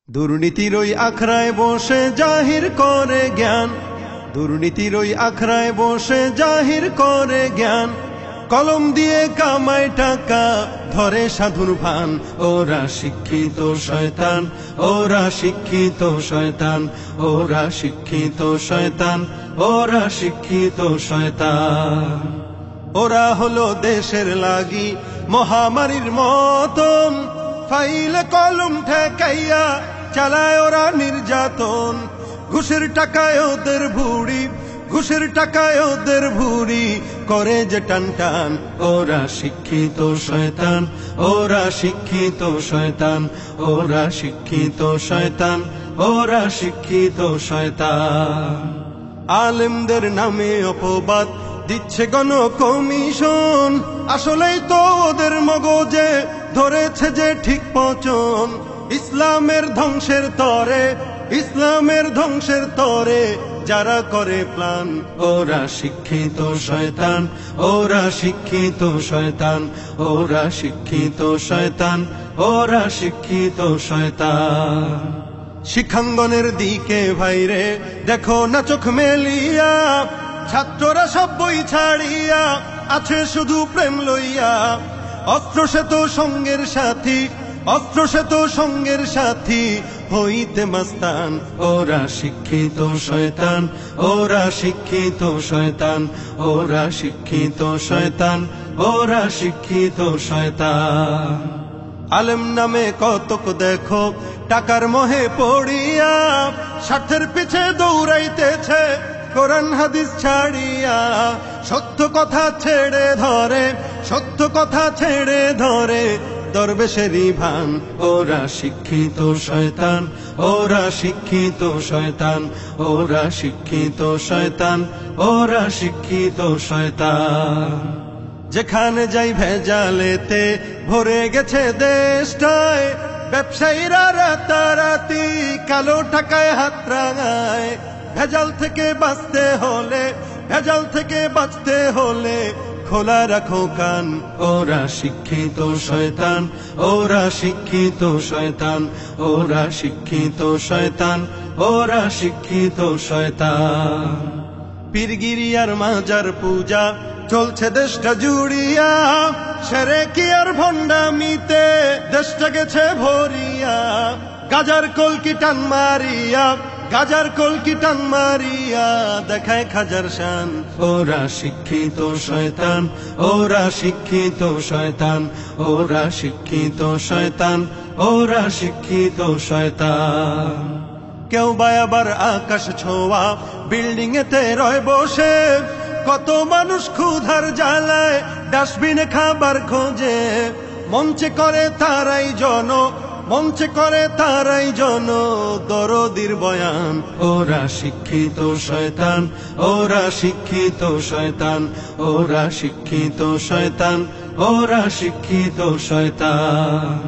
দুর্নীতির ওই আখড়ায় বসে জাহির করে জ্ঞান, দুর্নীতির ওই আখড়ায় বসে জাহির করে জ্ঞান, কলম দিয়ে কামায় টাকা ধরে সাধুর ভান। ওরা শিক্ষিত শয়তান, ওরা শিক্ষিত শয়তান, ওরা শিক্ষিত শয়তান, ওরা শিক্ষিত শয়তান। ওরা হলো দেশের লাগি মহামারীর মতন, ফাইলে কলম ঠেকাইয়া চালায় ওরা নির্যাতন। ঘুষের টাকায় ওদের ভুড়ি, ঘুষের টাকায় ওদের ভুড়ি করে যে টান টান। ওরা শিক্ষিত শয়তান, ওরা শিক্ষিত শয়তান, ওরা শিক্ষিত শয়তান, ওরা শিক্ষিত শয়তান। আলেমদের নামে অপবাদ দিচ্ছে গণ কমিশন, আসলেই তো ওদের মগজে ধরেছে যে ঠিক পচন। ইসলামের ধ্বংসের তরে, ইসলামের ধ্বংসের তরে যারা করে প্ল্যান। ওরা শিক্ষিত শয়তান, ওরা শিক্ষিত শয়তান, ওরা শিক্ষিত শয়তান, ওরা শিক্ষিত শয়তান। শিক্ষাঙ্গনের দিকে ভাইরে দেখো না চোখ মেলিয়া, ছাত্ররা সব বই ছাড়িয়া আছে শুধু প্রেম লইয়া। অস্ত্র সে তো সঙ্গের সাথী, অস্ত্র সে তো সঙ্গের সাথী হইতে মাস্তান। ওরা শিক্ষিত শয়তান, ওরা শিক্ষিত শয়তান, ওরা শিক্ষিত শয়তান, ওরা শিক্ষিত শয়তান। আলেম নামে কতক দেখো টাকার মোহে পড়িয়া, স্বার্থের পিছে দৌড়াইতেছে কোরআন হাদিস ছাড়িয়া। সত্য কথা ছেড়ে ধরে, সত্য কথা ছেড়ে ধরে দরবেশেরই ভান। ওরা শিক্ষিত শয়তান, ওরা শিক্ষিত শয়তান, ওরা শিক্ষিত শয়তান, ওরা শিক্ষিত শয়তান। যেখানে যাই ভেজালেতে ভরে গেছে দেশটায়, ব্যবসায়ীরা রাতারাতি কালো টাকায় হাত রাঙায়। ভেজাল থেকে বাঁচতে হলে, ভেজাল থেকে বাঁচতে হলে খোলা রাখো কান। ওরা শিক্ষিত শয়তান, ওরা শিক্ষিত শয়তান, ওরা শিক্ষিত শয়তান, ওরা শিক্ষিত শয়তান। পীরগিরিয়ার মাজার পূজা চলছে দেশটা জুড়িয়া, সেরেকি আর ভণ্ডামিতে দেশটা গেছে ভরিয়া। গাজার কলকি টান মারিয়া, গাজার কলকি টান মারিয়া দেখায় খাজার শান। ওরা শিক্ষিত শয়তান, ওরা শিক্ষিত শয়তান, ওরা শিক্ষিত শয়তান, ওরা শিক্ষিত শয়তান। কেউ বা আবার আকাশ ছোঁয়া বিল্ডিং এতে রয় বসে, কত মানুষ ক্ষুধার জ্বালায় ডাস্টবিনে খাবার খোঁজে। মঞ্চে করে তারাই জন, মঞ্চে করে তারাই জন দরদির বয়ান। ওরা শিক্ষিত শয়তান, ওরা শিক্ষিত শয়তান, ওরা শিক্ষিত শয়তান, ওরা শিক্ষিত শয়তান।